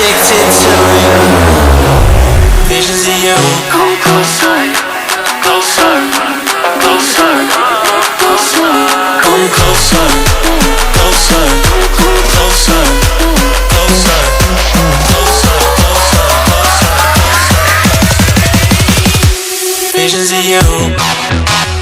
addicted to you. Visions of you. Come closer, closer, closer, closer. Come closer, closer, closer, closer, closer, closer, closer. Visions of you.